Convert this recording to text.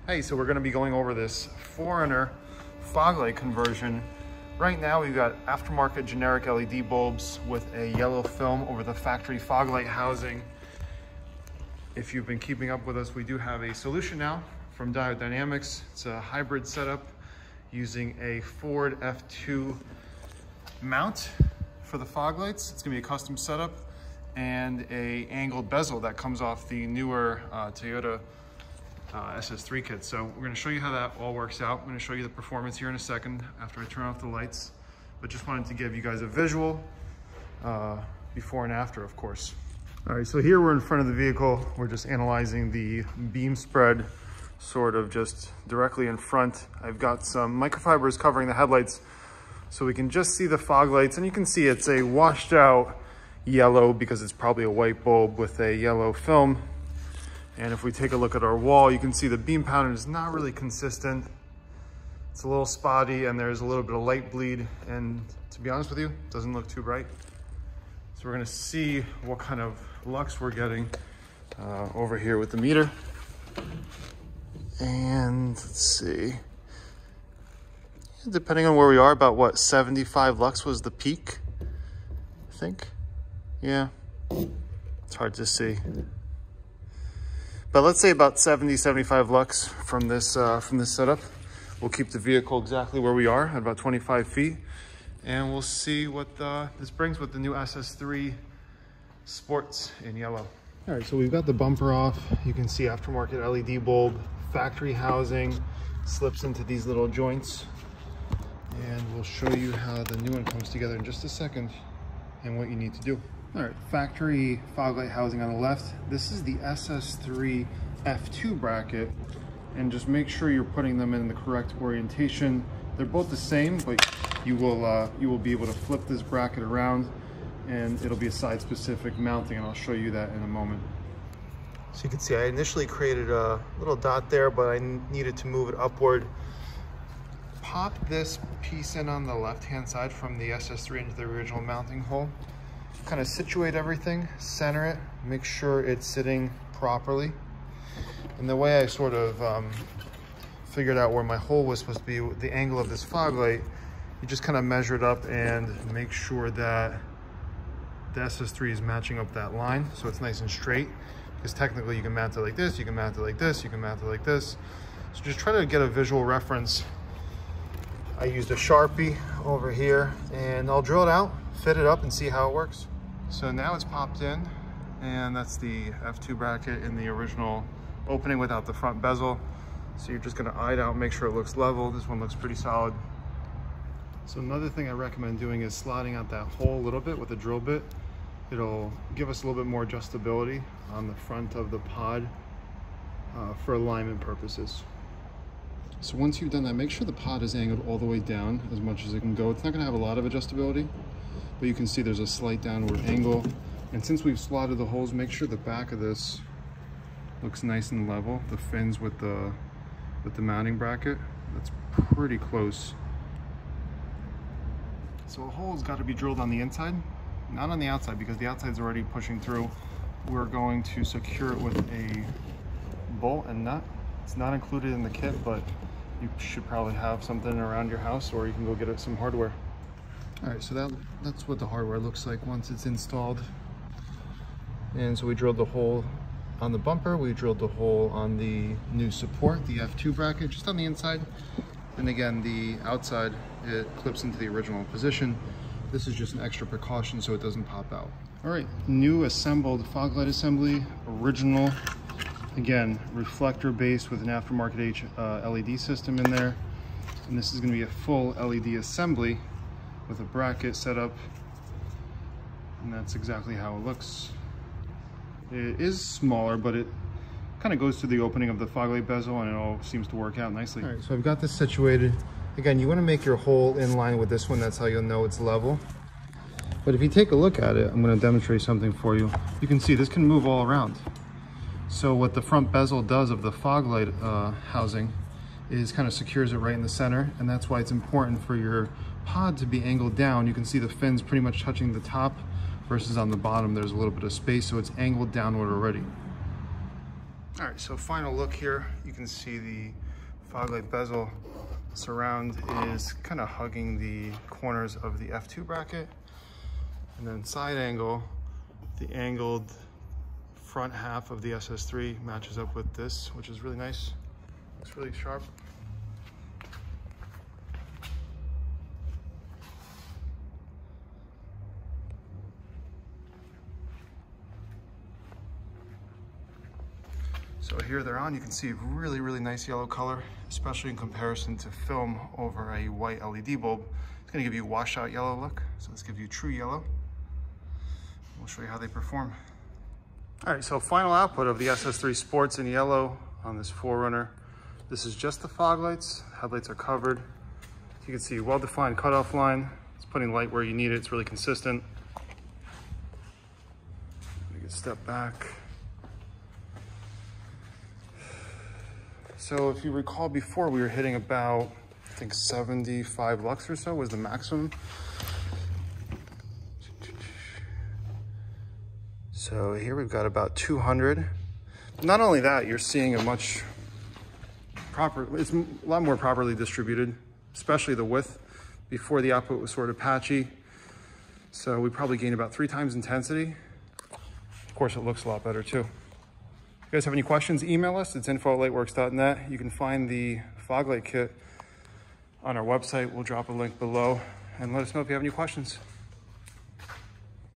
Hey, so we're gonna be going over this 4Runner fog light conversion. Right now we've got aftermarket generic LED bulbs with a yellow film over the factory fog light housing. If you've been keeping up with us, we do have a solution now from Diode. It's a hybrid setup using a Ford F2 mount for the fog lights. It's gonna be a custom setup and a angled bezel that comes off the newer Toyota SS3 kit. So we're going to show you how that all works out. I'm going to show you the performance here in a second after I turn off the lights, but just wanted to give you guys a visual before and after, of course. All right, so here we're in front of the vehicle. We're just analyzing the beam spread sort of just directly in front. I've got some microfibers covering the headlights so we can just see the fog lights, and you can see it's a washed out yellow because it's probably a white bulb with a yellow film. And if we take a look at our wall, you can see the beam pattern is not really consistent. It's a little spotty and there's a little bit of light bleed. And to be honest with you, it doesn't look too bright. So we're gonna see what kind of lux we're getting over here with the meter. And let's see. Depending on where we are, about what, 75 lux was the peak, I think. Yeah, it's hard to see. But let's say about 70, 75 lux from this setup. We'll keep the vehicle exactly where we are at about 25 feet. And we'll see what this brings with the new SS3 Sports in yellow. All right, so we've got the bumper off. You can see aftermarket LED bulb, factory housing, slips into these little joints. And we'll show you how the new one comes together in just a second and what you need to do. All right, factory fog light housing on the left. This is the SS3 F2 bracket, and just make sure you're putting them in the correct orientation. They're both the same, but you will be able to flip this bracket around, and it'll be a site-specific mounting, and I'll show you that in a moment. So you can see I initially created a little dot there, but I needed to move it upward. Pop this piece in on the left-hand side from the SS3 into the original mounting hole. Kind of situate everything, center it, make sure it's sitting properly. And the way I sort of figured out where my hole was supposed to be, the angle of this fog light, you just kind of measure it up and make sure that the SS3 is matching up that line so it's nice and straight. Because technically you can mount it like this, you can mount it like this, you can mount it like this. So just try to get a visual reference. I used a Sharpie over here and I'll drill it out, fit it up, and see how it works. So now it's popped in, and that's the F2 bracket in the original opening without the front bezel. So you're just gonna eye it out, make sure it looks level. This one looks pretty solid. So another thing I recommend doing is sliding out that hole a little bit with a drill bit. It'll give us a little bit more adjustability on the front of the pod for alignment purposes. So once you've done that, make sure the pod is angled all the way down as much as it can go. It's not gonna have a lot of adjustability, but you can see there's a slight downward angle. And since we've slotted the holes, make sure the back of this looks nice and level. The fins with the mounting bracket, that's pretty close. So a hole's got to be drilled on the inside, not on the outside, because the outside's already pushing through. We're going to secure it with a bolt and nut. It's not included in the kit, but you should probably have something around your house, or you can go get it some hardware. All right, so that's what the hardware looks like once it's installed. And so we drilled the hole on the bumper, we drilled the hole on the new support, the F2 bracket, just on the inside. And again, the outside, it clips into the original position. This is just an extra precaution so it doesn't pop out. All right, new assembled fog light assembly, original. Again, reflector base with an aftermarket LED system in there. And this is gonna be a full LED assembly with a bracket set up. And that's exactly how it looks. It is smaller, but it kind of goes to the opening of the fog light bezel, and it all seems to work out nicely. All right, so I've got this situated. Again, you wanna make your hole in line with this one. That's how you'll know it's level. But if you take a look at it, I'm gonna demonstrate something for you. You can see this can move all around. So what the front bezel does of the fog light housing is kind of secures it right in the center, and that's why it's important for your pod to be angled down. You can see the fins pretty much touching the top versus on the bottom there's a little bit of space, so it's angled downward already. All right, so final look here. You can see the fog light bezel surround is kind of hugging the corners of the F2 bracket. And then side angle, the angled front half of the SS3 matches up with this, which is really nice. Looks really sharp. So here they're on. You can see really, really nice yellow color, especially in comparison to film over a white LED bulb. It's gonna give you a washout yellow look. So let's give you true yellow. We'll show you how they perform. All right, so final output of the SS3 Sports in yellow on this 4Runner. This is just the fog lights. Headlights are covered. You can see well-defined cutoff line. It's putting light where you need it. It's really consistent. We can step back. So if you recall before, we were hitting about, I think 75 lux or so was the maximum. So here we've got about 200. Not only that, you're seeing a much proper, it's a lot more properly distributed, especially the width. Before the output was sort of patchy. So we probably gained about 3 times intensity. Of course, it looks a lot better too. If you guys have any questions, email us. It's info@lightwerkz.net. You can find the fog light kit on our website. We'll drop a link below and let us know if you have any questions.